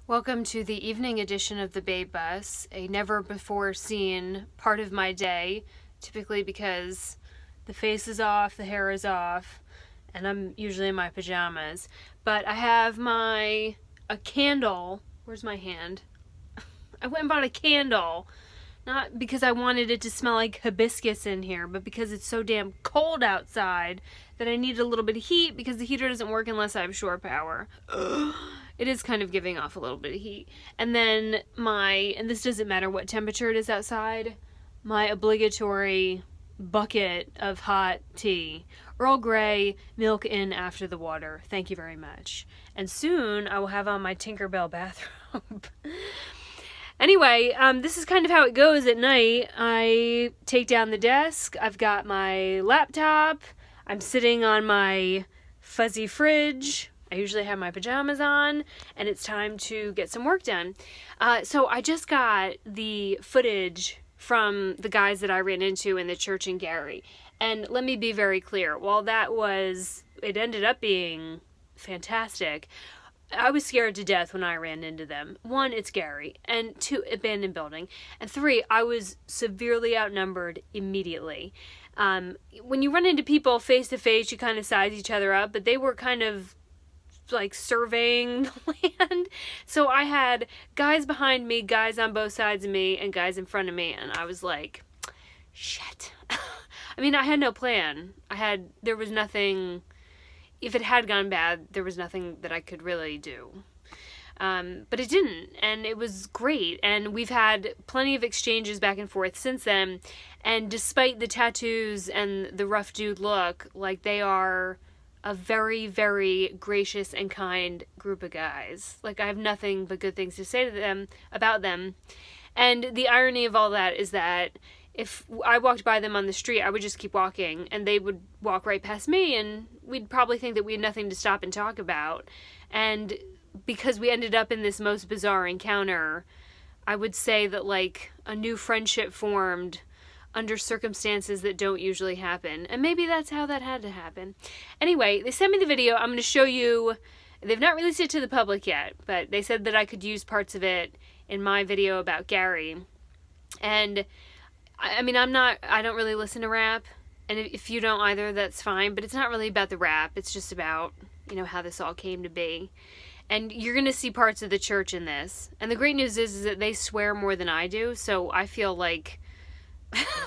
Welcome to the evening edition of the Babe Bus, a never before seen part of my day, typically because the face is off, the hair is off, and I'm usually in my pajamas. But I have a candle. Where's my hand? I went and bought a candle. Not because I wanted it to smell like hibiscus in here, but because it's so damn cold outside that I need a little bit of heat because the heater doesn't work unless I have shore power. It is kind of giving off a little bit of heat. And then and this doesn't matter what temperature it is outside, my obligatory bucket of hot tea. Earl Grey, milk in after the water. Thank you very much. And soon I will have on my Tinkerbell bathrobe. Anyway, this is kind of how it goes at night. I take down the desk. I've got my laptop. I'm sitting on my fuzzy fridge. I usually have my pajamas on, and it's time to get some work done. So I just got the footage from the guys that I ran into in the church in Gary. And let me be very clear. While it ended up being fantastic, I was scared to death when I ran into them. 1, it's Gary. And 2, abandoned building. And 3, I was severely outnumbered immediately. When you run into people face to face, you kind of size each other up, but they were kind of like surveying the land. So I had guys behind me, guys on both sides of me, and guys in front of me. And I was like, shit. I mean, I had no plan. There was nothing. If it had gone bad, there was nothing that I could really do. But it didn't, and it was great. And we've had plenty of exchanges back and forth since then. And despite the tattoos and the rough dude look, like, they are a very, very gracious and kind group of guys. Like, I have nothing but good things to say to them about them. And the irony of all that is that if I walked by them on the street, I would just keep walking, and they would walk right past me, and we'd probably think that we had nothing to stop and talk about. And because we ended up in this most bizarre encounter, I would say that, like, a new friendship formed under circumstances that don't usually happen. And maybe that's how that had to happen. Anyway, they sent me the video. I'm going to show you. They've not released it to the public yet, but they said that I could use parts of it in my video about Gary. And I mean, I don't really listen to rap, and if you don't either, that's fine, but it's not really about the rap. It's just about, how this all came to be. And you're going to see parts of the church in this. And the great news is that they swear more than I do, so I feel like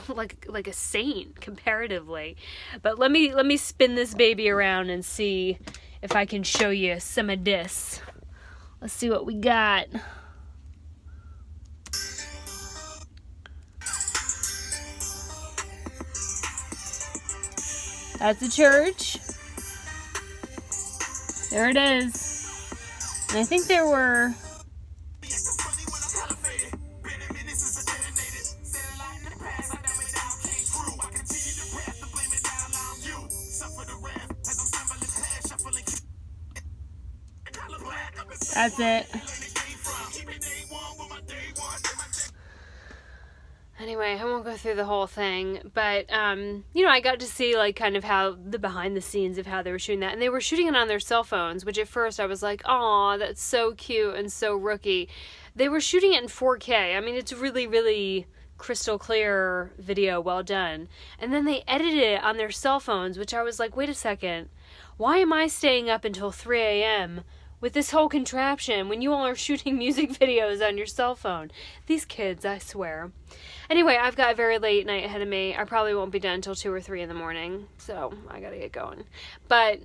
like a saint comparatively. But let me spin this baby around and see if I can show you some of this. Let's see what we got. That's the church. There it is. And I think there were... That's it. Anyway, I won't go through the whole thing, but, I got to see, like, kind of how the behind the scenes of how they were shooting that, and they were shooting it on their cell phones, which at first I was like, aw, that's so cute and so rookie. They were shooting it in 4K. I mean, it's really, really crystal clear video, well done. And then they edited it on their cell phones, which I was like, wait a second, why am I staying up until 3 a.m., with this whole contraption when you all are shooting music videos on your cell phone? These kids, I swear. Anyway, I've got a very late night ahead of me. I probably won't be done until 2 or 3 in the morning, so I gotta get going. But,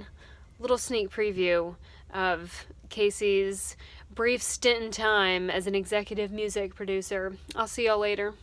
little sneak preview of Casey's brief stint in time as an executive music producer. I'll see y'all later.